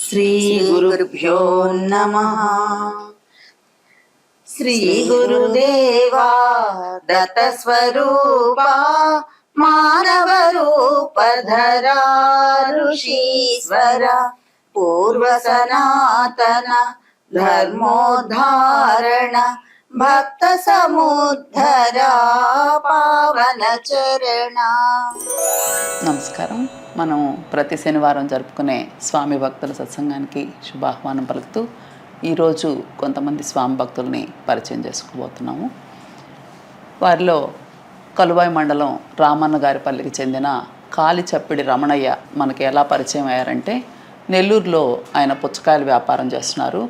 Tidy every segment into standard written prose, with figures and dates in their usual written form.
श्रीगुरुभ्यो नमः। श्रीगुरुदेवा दत्तस्वरूपा मानवरूपधरा ऋषीश्वर पूर्वसनातन धर्मोद्धारण భక్త సముద్ధర పావన చరణ. నమస్కారం. మనం ప్రతి శనివారం జరుపుకునే స్వామి భక్తుల సత్సంగానికి శుభాహ్వానం పలుకుతూ ఈరోజు కొంతమంది స్వామి భక్తుల్ని పరిచయం చేసుకోబోతున్నాము. వారిలో కలువాయి మండలం రామన్న గారిపల్లికి చెందిన కాలిచప్పిడి రమణయ్య మనకి ఎలా పరిచయం అయ్యారంటే, నెల్లూరులో ఆయన పుచ్చకాయల వ్యాపారం చేస్తున్నారు.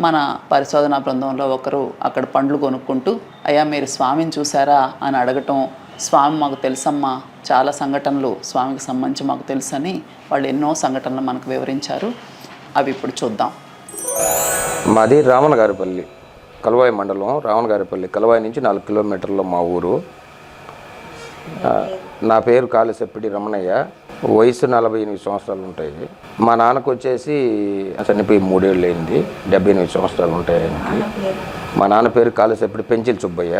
మన పరిశోధనా బృందంలో ఒకరు అక్కడ పండ్లు కొనుక్కుంటూ, అయ్యా మీరు స్వామిని చూసారా అని అడగటం, స్వామి మాకు తెలుసమ్మా, చాలా సంఘటనలు స్వామికి సంబంధించి మాకు తెలుసని వాళ్ళు ఎన్నో సంఘటనలు మనకు వివరించారు. అవి ఇప్పుడు చూద్దాం. మాది రామనగారిపల్లి, కలువాయి మండలం రామనగారిపల్లి. కలువాయి నుంచి 4 కిలోమీటర్ల మా ఊరు. నా పేరు కాలిచప్పిడి రమణయ్య. వయసు 48 సంవత్సరాలు ఉంటాయి. మా నాన్నకు వచ్చేసి చనిపోయి 3 ఏళ్ళు అయింది. 78 సంవత్సరాలు ఉంటాయి ఆయనకి. మా నాన్న పేరు కాలిచప్పిడి పెంచిల్ సుబ్బయ్య.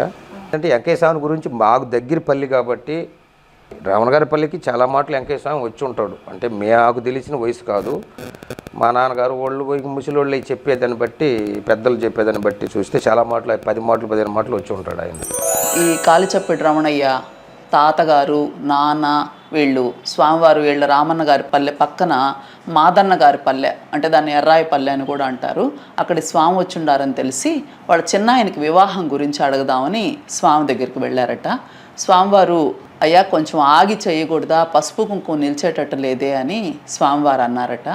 అంటే వెంకయ్యస్వామి గురించి మాకు దగ్గర పల్లి కాబట్టి రామనగారిపల్లికి చాలా మాటలు వెంకయ్యస్వామి వచ్చి ఉంటాడు. అంటే మాకు తెలిసిన వయసు కాదు. మా నాన్నగారు వాళ్ళు ముసలిళ్ళు చెప్పేదాన్ని బట్టి, పెద్దలు చెప్పేదాన్ని బట్టి చూస్తే చాలా మాటలు 10 మాటలు 15 మాటలు వచ్చి ఉంటాడు ఆయన. ఈ కాలిచప్పిడి రమణయ్య తాతగారు, నాన్న వీళ్ళు స్వామివారు వీళ్ళ రామన్న గారి పల్లె పక్కన మాదన్న గారి పల్లె, అంటే దాన్ని ఎర్రాయి పల్లె అని కూడా అంటారు. అక్కడి స్వామి వచ్చిండారని తెలిసి వాళ్ళ చిన్నాయనకి వివాహం గురించి అడగదామని స్వామి దగ్గరికి వెళ్ళారట. స్వామివారు, అయ్యా కొంచెం ఆగి చేయకూడదా, పసుపు కుంకుమ నిలిచేటట్టు లేదే అని స్వామివారు అన్నారట.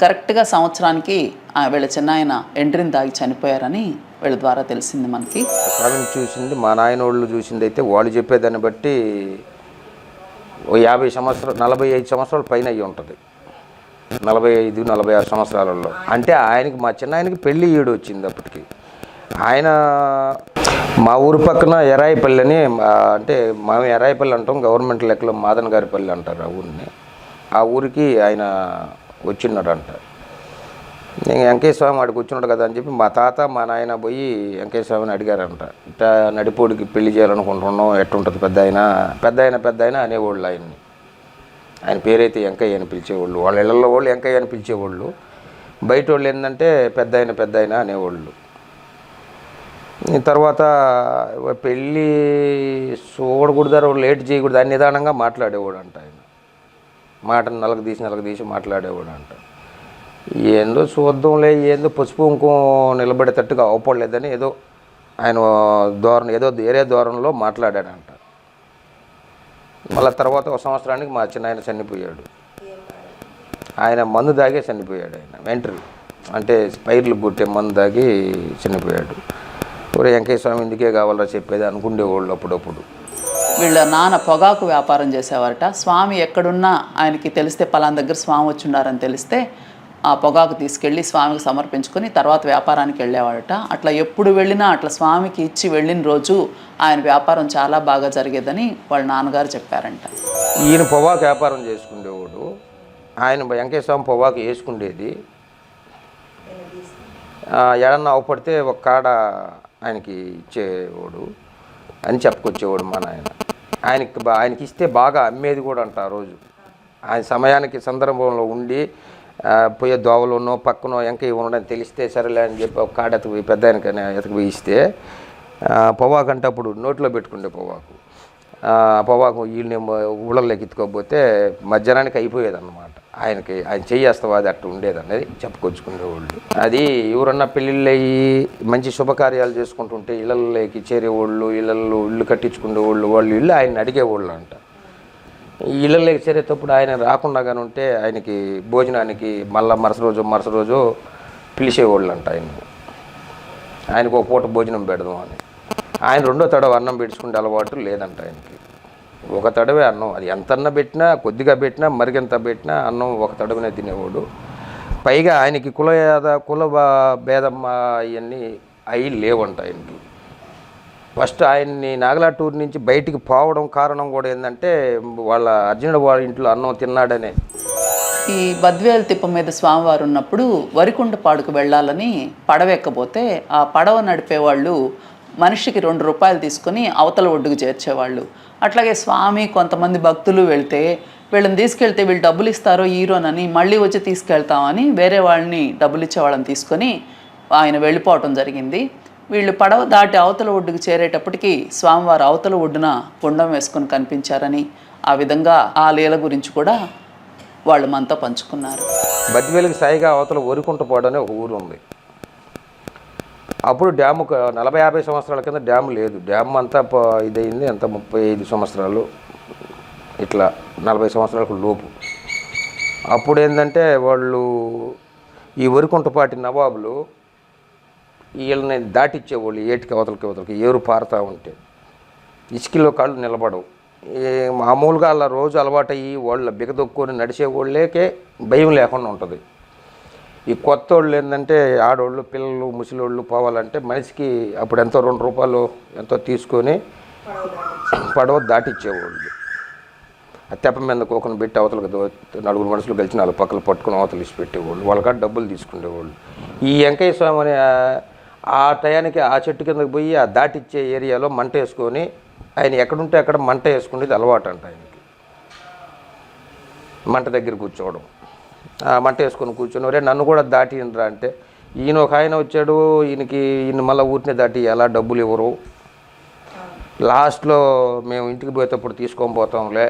కరెక్ట్గా సంవత్సరానికి వీళ్ళ చిన్నాయన ఎండ్రిని తాగి చనిపోయారని వీళ్ళ ద్వారా తెలిసింది మనకి. స్వామిని చూసింది మా నాయన వాళ్ళు చూసింది అయితే వాళ్ళు చెప్పేదాన్ని బట్టి 50 సంవత్సరాలు 45 సంవత్సరాల పైన అయ్యి ఉంటుంది. 45 46 సంవత్సరాలలో. అంటే ఆయనకి, మా చిన్న ఆయనకి పెళ్ళి ఈడు వచ్చింది అప్పటికి. ఆయన మా ఊరు పక్కన ఎరాయిపల్లి అని, అంటే మేము ఎరాయిపల్లి అంటాం, గవర్నమెంట్ లెక్కలో మాదన్ గారి పల్లి అంటారు ఆ ఊరిని. ఆ ఊరికి ఆయన వచ్చిన్నాడంట. నేను వెంకయ్యస్వామి ఆడికి వచ్చినాడు కదా అని చెప్పి మా తాత మా నాయన పోయి వెంకయ్యస్వామిని అడిగారంట. ఇట్లా నడిపోడికి పెళ్లి చేయాలనుకుంటున్నాం, ఎట్టుంటుంది పెద్ద ఆయన అనేవాళ్ళు ఆయన్ని. ఆయన పేరైతే వెంకయ్య అని పిలిచేవాళ్ళు. వాళ్ళ ఇళ్లలో వాళ్ళు వెంకయ్య అని పిలిచేవాళ్ళు. బయట వాళ్ళు ఏంటంటే పెద్ద ఆయన అనేవాళ్ళు. తర్వాత పెళ్ళి చూడకూడదు, లేట్ చేయకూడదు అని నిదానంగా మాట్లాడేవాడు అంట. ఆయన మాటను నలగ తీసి మాట్లాడేవాడు అంట. ఏందో చూద్దాంలే, ఏందో పసుపు కుంకుమ నిలబడేటట్టుగా అవపడలేదని ఏదో ఆయన ధోరణి, ఏదో వేరే ధోరణిలో మాట్లాడాడంట. మళ్ళీ తర్వాత 1 సంవత్సరానికి మా చిన్న ఆయన చనిపోయాడు. ఆయన మందు తాగే చనిపోయాడు. ఆయన వెంట్రీ, అంటే పైర్లు పుట్టే మందు తాగి చనిపోయాడు. ఒరే వెంకయ్యస్వామి ఇందుకే కావాలా చెప్పేది అనుకునేవాళ్ళు అప్పుడప్పుడు. వీళ్ళ నాన్న పొగాకు వ్యాపారం చేసేవారట. స్వామి ఎక్కడున్నా ఆయనకి తెలిస్తే, పలానా దగ్గర స్వామి వచ్చిండారని తెలిస్తే ఆ పొగాకు తీసుకెళ్ళి స్వామికి సమర్పించుకొని తర్వాత వ్యాపారానికి వెళ్ళేవాడట. అట్లా ఎప్పుడు వెళ్ళినా అట్లా స్వామికి ఇచ్చి వెళ్ళిన రోజు ఆయన వ్యాపారం చాలా బాగా జరిగేదని వాళ్ళ నాన్నగారు చెప్పారంట. ఈయన పొగాకు వ్యాపారం చేసుకునేవాడు. ఆయన వెంకయ్యస్వామి పొగాకు వేసుకునేది. ఏడన్నా అవపడితే ఒక కాడ ఆయనకి ఇచ్చేవాడు అని చెప్పుకొచ్చేవాడు మా నాయన. ఆయనకి ఇస్తే బాగా అమ్మేది కూడా అంట. ఆ రోజు ఆయన సమయానికి సందర్భంలో ఉండి పోయే దోవలోనో పక్కనో వెంకయ్య ఉండని తెలిస్తే సరేలే అని చెప్పి ఒక కాడ ఎతకు పెద్ద ఆయనకని ఎతకు ఇస్తే పొగాకు అంటే అప్పుడు నోట్లో పెట్టుకుండే పొగాకు వీళ్ళని ఊళ్ళలోకి ఎత్తుకోకపోతే మధ్యాహ్నానికి అయిపోయేది అన్నమాట. ఆయన చెయ్యేస్తావా అది అట్లా ఉండేది అనేది చెప్పుకొచ్చుకునేవాళ్ళు. అది ఎవరన్నా పెళ్ళిళ్ళు అయ్యి మంచి శుభకార్యాలు చేసుకుంటుంటే ఇళ్ళల్లోకి చేరేవాళ్ళు, ఇళ్ళు కట్టించుకునేవాళ్ళు, వాళ్ళు ఇల్లు ఆయన అడిగేవాళ్ళు అంట. ఇళ్ళలోకి చేరేటప్పుడు ఆయన రాకుండా కానీ ఉంటే ఆయనకి భోజనానికి మళ్ళీ మరుస రోజు పిలిచేవాళ్ళు అంట. ఆయనకు ఒక పూట భోజనం పెడదాం అని. ఆయన 2వ తడవ అన్నం పెట్టుకుంటే అలవాటు లేదంట ఆయనకి. ఒక తడవే అన్నం, అది ఎంత అన్నం పెట్టినా, కొద్దిగా పెట్టినా, మరిగెంత పెట్టినా అన్నం ఒక తడవనే తినేవాడు. పైగా ఆయనకి కుల భేదం అవన్నీ అవి లేవంట ఆయనకి. ఫస్ట్ ఆయన్ని నాగలాటూరు నుంచి బయటికి పోవడం కారణం కూడా ఏంటంటే వాళ్ళ అర్జునుడు వాళ్ళ ఇంట్లో అన్నం తిన్నాడనే. ఈ బద్వేలు తిప్ప మీద స్వామివారు ఉన్నప్పుడు వరికుంటపాడుకు వెళ్ళాలని పడవ ఎక్కబోతే ఆ పడవ నడిపేవాళ్ళు మనిషికి 2 రూపాయలు తీసుకొని అవతల ఒడ్డుకు చేర్చేవాళ్ళు. అట్లాగే స్వామి కొంతమంది భక్తులు వెళ్తే వీళ్ళని తీసుకెళ్తే వీళ్ళు డబ్బులు ఇస్తారో ఈరోనని మళ్ళీ వచ్చి తీసుకెళ్తామని వేరే వాళ్ళని డబ్బులు ఇచ్చే వాళ్ళని తీసుకొని ఆయన వెళ్ళిపోవటం జరిగింది. వీళ్ళు పడవ దాటి అవతల ఒడ్డుకు చేరేటప్పటికి స్వామివారు అవతల ఒడ్డున కుండం వేసుకొని కనిపించారని, ఆ విధంగా ఆ లీల గురించి కూడా వాళ్ళు మనతో పంచుకున్నారు. బద్వేలుకి సాయిగా అవతల వరికుంటపాడు అనే ఒక ఊరు ఉంది. అప్పుడు డ్యాము 40-50 సంవత్సరాల కింద డ్యాము లేదు. డ్యామ్ అంతా ఇదైంది అంత 35 సంవత్సరాలు ఇట్లా 40 సంవత్సరాలకు లోపు. అప్పుడు ఏంటంటే వాళ్ళు ఈ వరికుంటపాటి నవాబులు వీళ్ళని దాటిచ్చేవాళ్ళు. ఏటికి అవతలకి ఏరు పారుతూ ఉంటే ఇసుకలో కాళ్ళు నిలబడవు. మామూలుగా అలా రోజు అలవాటయ్యి వాళ్ళు బిగదొక్కుని నడిచే వాళ్ళకే భయం లేకుండా ఉంటుంది. ఈ కొత్త వాళ్ళు ఏంటంటే ఆడవాళ్ళు పిల్లలు ముసలివాళ్ళు పోవాలంటే మనిషికి అప్పుడు ఎంతో 2 రూపాయలు ఎంతో తీసుకొని పడవ దాటిచ్చేవాళ్ళు. ఆ తెప్ప మీద కోకను పెట్టి అవతలకు 4 మనుషులు కలిసి 4 పక్కలు పట్టుకుని అవతలు ఇసి పెట్టేవాళ్ళు. వాళ్ళకాడ డబ్బులు తీసుకునేవాళ్ళు. ఈ వెంకయ్య స్వామి అనే ఆ టయానికి ఆ చెట్టు కిందకి పోయి ఆ దాటిచ్చే ఏరియాలో మంట వేసుకొని ఆయన ఎక్కడుంటే అక్కడ మంట వేసుకునేది అలవాటు అంట. ఆయనకి మంట దగ్గర కూర్చోవడం, ఆ మంట వేసుకొని కూర్చొని ఒరే నన్ను కూడా దాటినరా అంటే ఈయన ఒక ఆయన వచ్చాడు, ఈయన మళ్ళీ ఊరినే దాటి ఎలా డబ్బులు ఇవ్వరు, లాస్ట్లో మేము ఇంటికి పోయేటప్పుడు తీసుకొని పోతాంలే,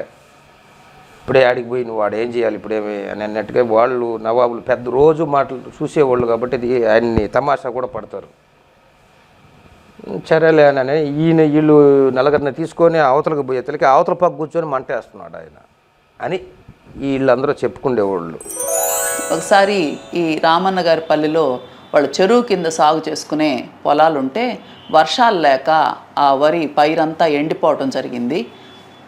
ఇప్పుడే ఆడికి పోయి నువ్వు వాడు ఏం చేయాలి ఇప్పుడేమి అని అన్నట్టుగా వాళ్ళు నవాబులు పెద్ద రోజు మాటలు చూసేవాళ్ళు కాబట్టి ఆయన్ని తమాషా కూడా పడతారు. సరేలేనని వీళ్ళు నలుగురిని తీసుకొని అవతలకు పోయేతలకి అవతల పక్క కూర్చొని మంట వేస్తున్నాడు ఆయన అని వీళ్ళందరూ చెప్పుకునేవాళ్ళు. ఒకసారి ఈ రామన్న గారి పల్లెలో వాళ్ళు చెరువు కింద సాగు చేసుకునే పొలాలుంటే వర్షాలు లేక ఆ వరి పైరంతా ఎండిపోవటం జరిగింది.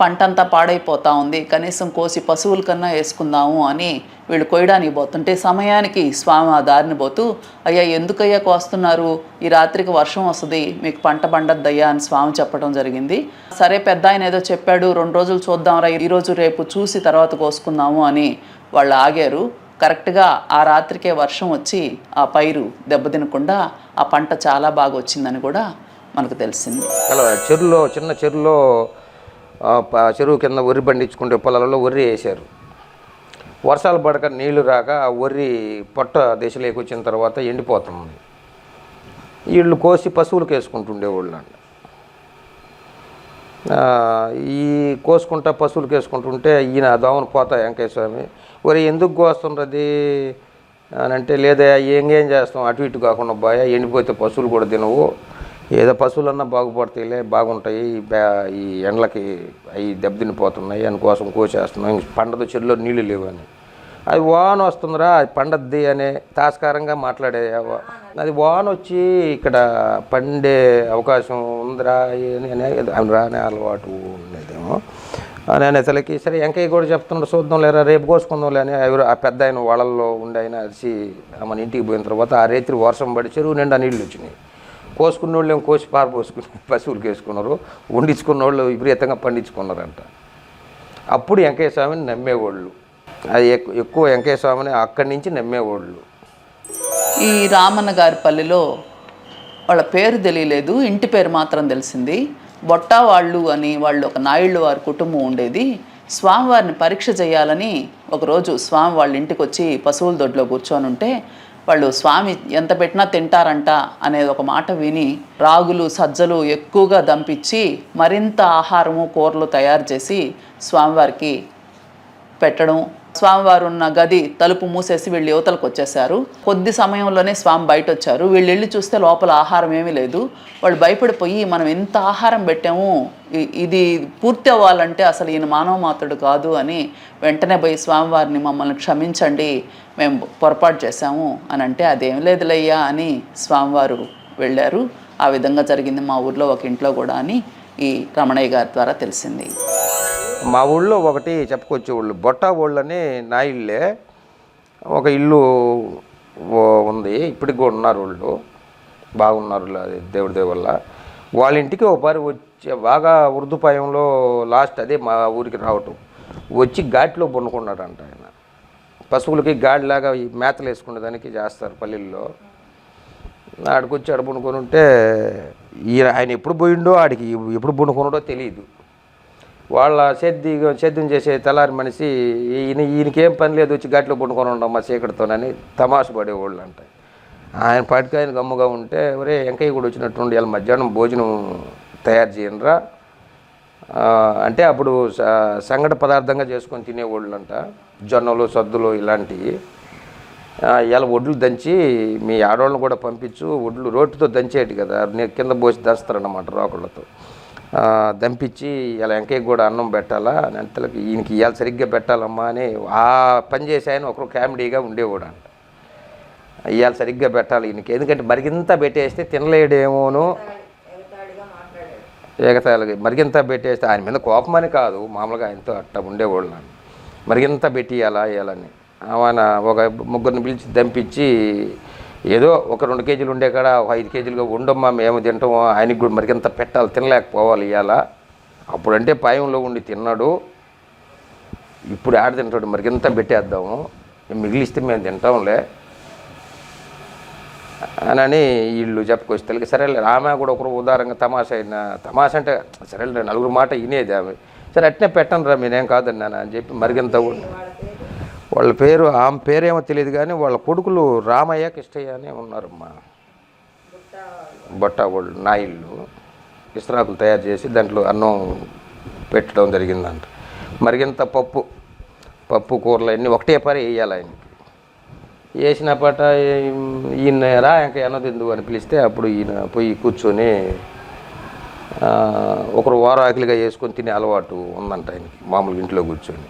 పంటంతా పాడైపోతూ ఉంది. కనీసం కోసి పశువుల కన్నా వేసుకుందాము అని వీళ్ళు కొయ్యడానికి పోతుంటే సమయానికి స్వామి ఆ దారిని పోతూ అయ్యా ఎందుకయ్యా కోస్తున్నారు, ఈ రాత్రికి వర్షం వస్తుంది, మీకు పంట పండద్దయ్యా అని స్వామి చెప్పడం జరిగింది. సరే పెద్ద ఆయన ఏదో చెప్పాడు, 2 రోజులు చూద్దాంరా, ఈరోజు రేపు చూసి తర్వాత కోసుకుందాము అని వాళ్ళు ఆగారు. కరెక్ట్గా ఆ రాత్రికే వర్షం వచ్చి ఆ పైరు దెబ్బతినకుండా ఆ పంట చాలా బాగా వచ్చిందని కూడా మనకు తెలిసింది. అలా చెరువులో చిన్న చెరువులో చెరువు కింద వరి పండించుకుంటే పొలాలలో వరి వేసారు. వర్షాలు పడక నీళ్లు రాక ఆ వరి పొట్ట దశలోకి వచ్చిన తర్వాత ఎండిపోతుంది. వీళ్ళు కోసి పశువులకు వేసుకుంటుండేవాళ్ళు అండి. ఈ కోసుకుంటా పశువులకు వేసుకుంటుంటే ఈయన దోమను పోతా వెంకయ్య స్వామి వరి ఎందుకు కోస్తుండ్రది అని అంటే లేదా ఏం చేస్తాం అటు ఇటు కాకుండా బాయా ఎండిపోతే పశువులు కూడా తినవు, ఏదో పశువులన్నా బాగుపడతాయిలే బాగుంటాయి, ఈ ఎండలకి అవి దెబ్బతినిపోతున్నాయి అందుకోసం కోసేస్తున్నాం, పండదు చెరువులో నీళ్ళు లేవని. అది వాన వస్తుందిరా అది పండద్ది అనే తాస్కారంగా మాట్లాడే అది వాన వచ్చి ఇక్కడ పండే అవకాశం ఉందిరా అని రానే అలవాటు ఉండేదేమో అని అనేతలకి సరే వెంకయ్య కూడా చెప్తున్నాడు చూద్దాం లేరా రేపు కోసుకుందాంలే అని ఎవరు ఆ పెద్ద ఆయన వాళ్ళల్లో ఉండే ఆయన అరిసి మన ఇంటికి పోయిన తర్వాత ఆ రేత్రి వర్షం పడి చెరువు నిండా నీళ్ళు వచ్చినాయి. కోసుకున్న వాళ్ళు ఏమో కోసి పారపోసుకుని పశువులకు వేసుకున్నారు, వండించుకున్న వాళ్ళు విపరీతంగా పండించుకున్నారంట. అప్పుడు వెంకయ్య స్వామిని నమ్మేవాళ్ళు, అది ఎక్కువ వెంకయ్య స్వామిని అక్కడి నుంచి నమ్మేవాళ్ళు. ఈ రామన్న గారి పల్లెలో వాళ్ళ పేరు తెలియలేదు, ఇంటి పేరు మాత్రం తెలిసింది. బొట్టా వాళ్ళు అని వాళ్ళు ఒక నాయుళ్ళు వారి కుటుంబం ఉండేది. స్వామివారిని పరీక్ష చేయాలని ఒకరోజు స్వామి వాళ్ళ ఇంటికి వచ్చి పశువుల దొడ్లో కూర్చొని ఉంటే వాళ్ళు స్వామి ఎంత పెట్టినా తింటారంట అనేది ఒక మాట విని రాగులు సజ్జలు ఎక్కువగా దంపించి మరింత ఆహారము కూరలు తయారు చేసి స్వామివారికి పెట్టడం. స్వామివారు ఉన్న గది తలుపు మూసేసి వీళ్ళు యువతలకు వచ్చేసారు. కొద్ది సమయంలోనే స్వామి బయట వచ్చారు. వీళ్ళు వెళ్ళి చూస్తే లోపల ఆహారం ఏమీ లేదు. వాళ్ళు భయపడిపోయి మనం ఎంత ఆహారం పెట్టాము, ఇది పూర్తి అవ్వాలంటే అసలు ఈయన మానవ మాత్రుడు కాదు అని వెంటనే పోయి స్వామివారిని మమ్మల్ని క్షమించండి మేము పొరపాటు చేశాము అని అంటే అదేం లేదులయ్యా అని స్వామివారు వెళ్ళారు. ఆ విధంగా జరిగింది మా ఊర్లో ఒక ఇంట్లో కూడా అని ఈ రమణయ్య గారి ద్వారా తెలిసింది. మా ఊళ్ళో ఒకటి చెప్పుకొచ్చేవాళ్ళు బొట్టా ఊళ్ళని నా ఇల్లే ఒక ఇల్లు ఉంది, ఇప్పటికి కూడా ఉన్నారు వాళ్ళు బాగున్నారు దేవుడి దేవు వల్ల. వాళ్ళ ఇంటికి ఒకసారి వచ్చి బాగా వృద్ధుపాయంలో లాస్ట్ అదే మా ఊరికి రావటం వచ్చి ఘాట్లో పండుకున్నాడంట ఆయన. పశువులకి గాడిలాగా ఈ మేతలు వేసుకునే దానికి చేస్తారు పల్లెల్లో. ఆడికొచ్చి ఆడ పండుకొని ఉంటే ఆయన ఎప్పుడు పోయిండో ఆడికి ఎప్పుడు పండుకున్నాడో తెలియదు. వాళ్ళ సేద్యం చేసే తెల్లారి మనిషి ఈయనకేం పని లేదు, వచ్చి గట్లో పండుకొని ఉండమ్మా చీకటితోనని తమాష పడేవాళ్ళు అంట. ఆయన పాటికి ఆయన గమ్ముగా ఉంటే ఒరే వెంకయ్య కూడా వచ్చినట్టుండి ఇలా మధ్యాహ్నం భోజనం తయారు చేయనరా అంటే అప్పుడు సంగటి పదార్థంగా చేసుకొని తినేవాళ్ళు అంట. జొన్నలు సద్దులు ఇలాంటివి. ఇలా ఒడ్లు దంచి మీ ఆడవాళ్ళని కూడా పంపించు, ఒడ్లు రోటితో దంచేటి కదా, నేను కింద పోసి దంచుతారన్నమాట రోకళ్ళతో. దంపించి ఇలా వెంకయ్యకి కూడా అన్నం పెట్టాలా అంతలకి ఈయనకి ఇవాళ సరిగ్గా పెట్టాలమ్మా అని ఆ పని చేసి ఆయన ఒకరు కామెడీగా ఉండేవాడు అంట. ఇవాళ సరిగ్గా పెట్టాలి ఈయనకి, ఎందుకంటే మరిగింత పెట్టేస్తే తినలేడేమోను, ఎగతాళి మరిగింత పెట్టేస్తే ఆయన మీద కోపమని కాదు, మామూలుగా ఆయనతో అట్ట ఉండేవాళ్ళు నన్ను. మరిగింత పెట్టియాలా ఇవ్వాలని ఆయన ఒక ముగ్గురిని పిలిచి దంపించి ఏదో ఒక 2 కేజీలు ఉండే కాడ 5 కేజీలుగా ఉండమ్మా మేము తింటాము, ఆయనకి కూడా మరిగింత పెట్టాలి, తినలేకపోవాలి ఇవాళ. అప్పుడంటే పాయంలో ఉండి తిన్నాడు, ఇప్పుడు ఆడ తింటాడు, మరిగింత పెట్టేద్దాము, మిగిలిస్తే మేము తింటాంలే అని వీళ్ళు చెప్పుకొస్తే సరేలే. ఆమె కూడా ఒకరు ఉదారంగా తమాష అంటే సరేలే నలుగురు మాట వినేది ఆమె. సరే అట్నే పెట్టను రా మీరేం కాదన్నాను అని చెప్పి మరిగింత వాళ్ళ పేరు ఆమె పేరేమో తెలియదు కానీ వాళ్ళ కొడుకులు రామయ్య కిష్టయ్య అని ఉన్నారమ్మా. బొట్ట వాళ్ళు నాయిళ్ళు ఇస్త్రాకులు తయారు చేసి దాంట్లో అన్నం పెట్టడం జరిగిందంట. మరిగింత పప్పు కూరలు అన్నీ ఒకటే పరి వేయాలి ఆయనకి. వేసిన పాట ఈయన రా ఇంకా అన్నదిందు అని పిలిస్తే అప్పుడు ఈయన పోయి కూర్చొని ఒకరు వారాకిలిగా వేసుకొని తినే అలవాటు ఉందంట ఆయనకి. మామూలుగా ఇంట్లో కూర్చొని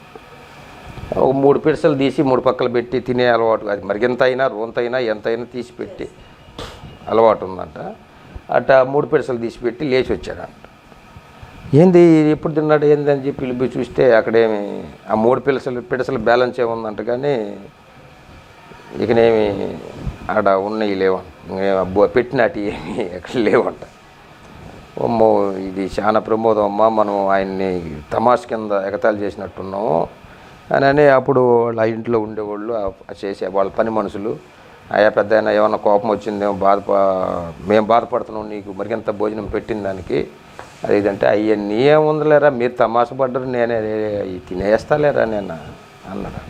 ఒక 3 పిడసలు తీసి 3 పక్కలు పెట్టి తినే అలవాటు, అది మరిగెంత అయినా రోంతైనా ఎంతైనా తీసి పెట్టి అలవాటు ఉందంట. అట్లా 3 పిడసలు తీసి పెట్టి లేచి వచ్చాడంట. ఏంది ఎప్పుడు తిన్నాడు ఏంది అని చెప్పి పిలిపి చూస్తే అక్కడేమి ఆ 3 పిడసలు బ్యాలెన్స్ ఏముందంట, కానీ ఇకనేమి ఆడ ఉన్నవి లేవంట, పెట్టినట్టు ఏమి ఎక్కడ లేవంట. అమ్మో ఇది చాలా ప్రమోదం అమ్మ, మనం ఆయన్ని తమాష కింద ఎగతాళి చేసినట్టున్నాము అని అప్పుడు వాళ్ళ ఇంట్లో ఉండేవాళ్ళు చేసే వాళ్ళ పని మనుషులు, అయ్యా పెద్ద అయినా ఏమన్నా కోపం వచ్చిందేమో మేము బాధపడుతున్నాం నీకు మరిగంత భోజనం పెట్టిన దానికి అది ఇదంటే అయ్యా నీ ఏముందిలేరా మీరు తమాష పడ్డరు, నేనే తినేస్తాలేరా నేను అన్నాడు.